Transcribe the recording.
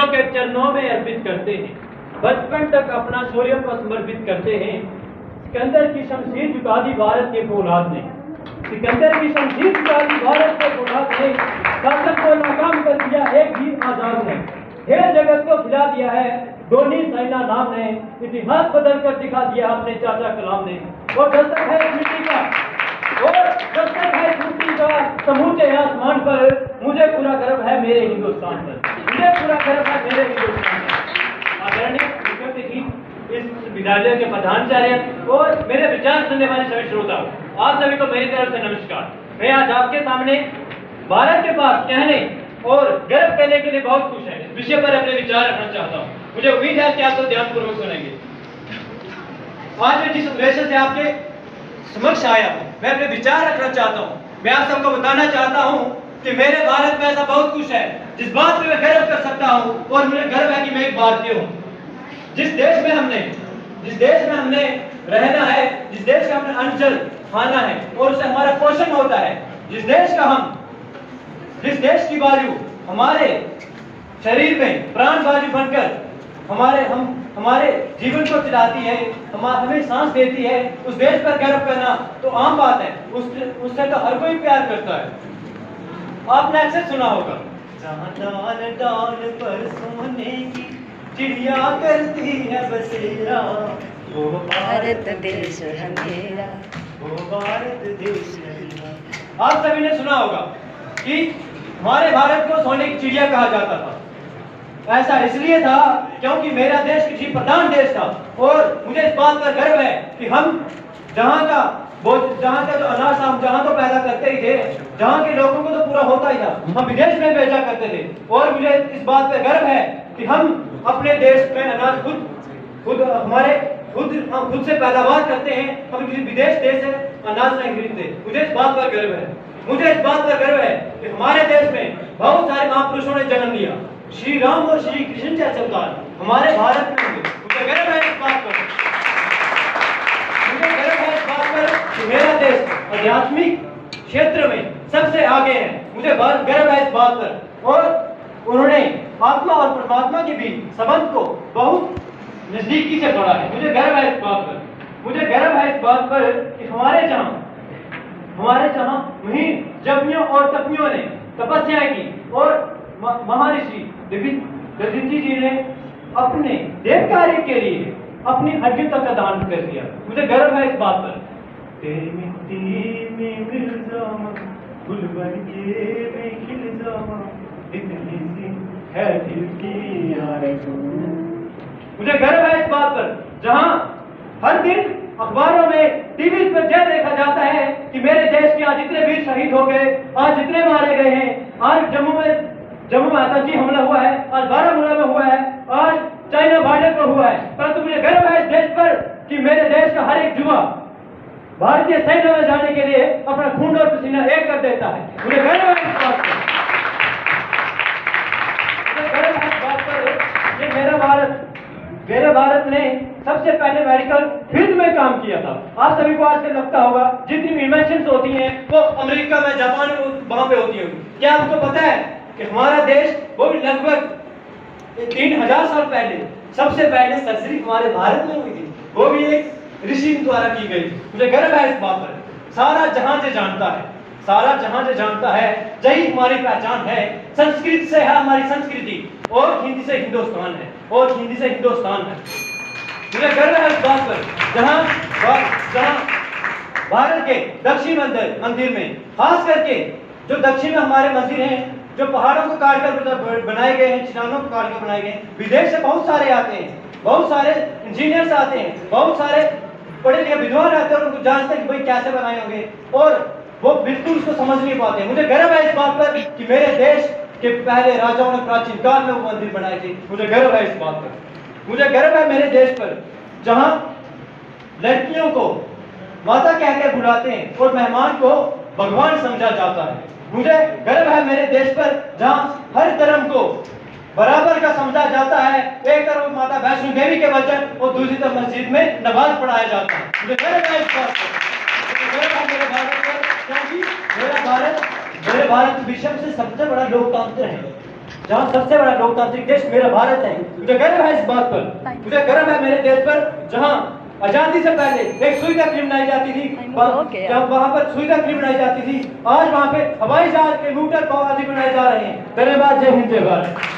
के चरणों में अर्पित करते हैं, बचपन तक अपना शौर्य को समर्पित करते हैं। सिकंदर की शमशीर झुका दी भारत के फौलाद ने, सिकंदर की शमशीर झुका दी भारत के फौलाद ने, शासक को नाकाम कर दिया एक ही आजाद ने, खेल जगत को खिला दिया है धोनी साइना नाम ने, इतिहास बदल कर दिखा दिया अपने चाचा कलाम ने। और दस्तक है मिट्टी का, और दस्तक है मिट्टी का समूचे आसमान पर, मुझे पूरा गर्व है मेरे हिंदुस्तान पर, मुझे पूरा गर्व है मेरे हिंदुस्तान पर। आदरणीय मुख्यमंत्री जी, इस विद्यालय के प्रधानाचार्य और मेरे विचार सुनने वाले सभी श्रोता, आप सभी को मेरी तरफ से नमस्कार। मैं आज आपके सामने भारत के पास कहने और गर्व करने के लिए बहुत खुश है, इस विषय पर अपने विचार रखना चाहता हूँ। मुझे उम्मीद है कि आप तो ध्यानपूर्वक सुनेंगे। आज मैं जिस उद्देश्य से आपके समक्ष आया हूँ, मैं अपने विचार रखना चाहता हूँ। मैं आप सबको बताना चाहता हूँ कि मेरे भारत में ऐसा बहुत कुछ है जिस बात पे मैं गर्व कर सकता हूँ, और मुझे गर्व है कि मैं एक भारतीय हूँ। जिस देश में हमने रहना है, जिस देश का हमने अन्न जल खाना है और उससे हमारा पोषण होता है, जिस देश की वायु हमारे शरीर में प्राण वायु बनकर हमारे जीवन को चलाती है, हमें सांस देती है, उस देश पर गर्व करना तो आम बात है, उससे तो हर कोई प्यार करता है। आपने अक्सर सुना होगा, जहाँ डाल डाल पर सोने की चिड़िया करती है बसेरा, वो भारत देश है मेरा, वो भारत देश है मेरा। आप सभी ने सुना होगा कि हमारे भारत को सोने की चिड़िया कहा जाता था। ऐसा इसलिए था क्योंकि मेरा देश कृषि प्रधान देश था, और मुझे इस बात पर गर्व है कि हम जहाँ का जो अनाज हम जहाँ तो पैदा करते ही थे, जहाँ के लोगों को तो पूरा होता ही था, हम विदेश में भेजा करते थे। और मुझे इस बात पर गर्व है कि हम अपने देश में अनाज खुद से पैदावार करते हैं, हम किसी विदेश देश से अनाज नहीं खरीदते। मुझे इस बात पर गर्व है। मुझे इस बात पर गर्व है कि हमारे देश में बहुत सारे महापुरुषों ने जन्म लिया, श्री राम और श्री कृष्ण जैसे अवतार हमारे भारत में हुए। मुझे गर्व है इस बात पर, मुझे गर्व है इस बात पर कि मेरा देश आध्यात्मिक क्षेत्र में सबसे आगे है। मुझे गर्व है इस बात पर, और उन्होंने आत्मा और परमात्मा के भी संबंध को बहुत नजदीकी से पढ़ा है। मुझे गर्व है इस बात पर, मुझे गर्व है इस बात पर कि हमारे जहाँ मुहिम जपियों और तपियों ने तपस्याएं की, और महर्षि दधीचि जी ने अपने देव कार्य के लिए अपनी हड्डियों तक का दान कर दिया। मुझे गर्व है इस बात पर। तेरी मिट्टी में मिल जाऊं, फूल बन के मैं खिल जाऊं, इतनी सी है दिल की आरज़ू। मुझे गर्व है इस बात पर, जहां हर दिन अखबारों में, टीवी पर यह देखा जाता है कि मेरे देश के आज इतने वीर शहीद हो गए, आज इतने मारे गए हैं, आज जम्मू में आतंकी हमला हुआ है, आज बारामूला में हुआ है, आज चाइना बॉर्डर पर हुआ है। परंतु मुझे गर्व है इस देश पर कि मेरे देश का हर एक युवा भारतीय सैन्य में जाने के लिए अपना खून और पसीना एक कर देता है। मुझे गर्व है इस बात पर, मुझे गर्व है इस बात पर कि मेरे भारत ने सबसे पहले मेडिकल फील्ड में काम किया था। आप सभी को आज से लगता होगा जितनी इन्वेंशंस होती हैं वो अमेरिका में, जापान में, वहां पे होती होगी। क्या आपको पता है कि हमारा देश वो भी लगभग 3000 साल पहले सबसे पहले सर्जरी हमारे भारत में हुई थी, वो भी एक ऋषि द्वारा की गई। मुझे गर्व है इस बात पर। सारा जहां से जानता है, सारा जहां से जानता है, यही हमारी पहचान है। संस्कृत से है हमारी संस्कृति, और हिंदी से हिंदुस्तान है, और हिंदी से हिंदुस्तान है। मुझे गर्व है इस बात पर, जहां भारत के दक्षिण मंदिर में, खास करके जो दक्षिण में हमारे मंदिर हैं, जो पहाड़ों को काट कर बनाए गए हैं, चट्टानों को काट कर बनाए गए हैं, विदेश से बहुत सारे आते हैं, बहुत सारे इंजीनियर्स आते हैं, बहुत सारे पढ़े लिखे विद्वान आते हैं, और उनको जानते हैं कि भाई कैसे बनाए होंगे, और वो बिल्कुल उसको समझ नहीं पाते। मुझे गर्व है इस बात पर कि मेरे देश के पहले राजाओं ने प्राचीन काल में वो मंदिर बनाए थे। मुझे गर्व है इस बात पर। मुझे गर्व है मेरे देश पर, जहां लड़कियों को माता कहकर बुलाते हैं और मेहमान को भगवान समझा जाता है। मुझे गर्व है मेरे देश पर, जहां हर धर्म को बराबर का समझा जाता है। एक तरफ माता वैष्णो देवी के वचन और दूसरी तरफ मस्जिद में नमाज पढ़ाया जाता है। मुझे गर्व है इस बात पर, मुझे गर्व है मेरे भारत पर, क्योंकि मेरे भारत विश्व से सबसे बड़ा लोकतंत्र है। जहाँ सबसे बड़ा लोकतांत्रिक देश मेरा भारत है। मुझे गर्व है इस बात पर, मुझे गर्व है मेरे देश पर, जहाँ आजादी से पहले एक सुई तक बनाई जाती थी, जब वहाँ पर सुई तक बनाई जाती थी, आज वहाँ पे हवाई जहाज के मोटर को आदि बनाए जा रहे हैं। धन्यवाद। जय हिंद, जय भारत।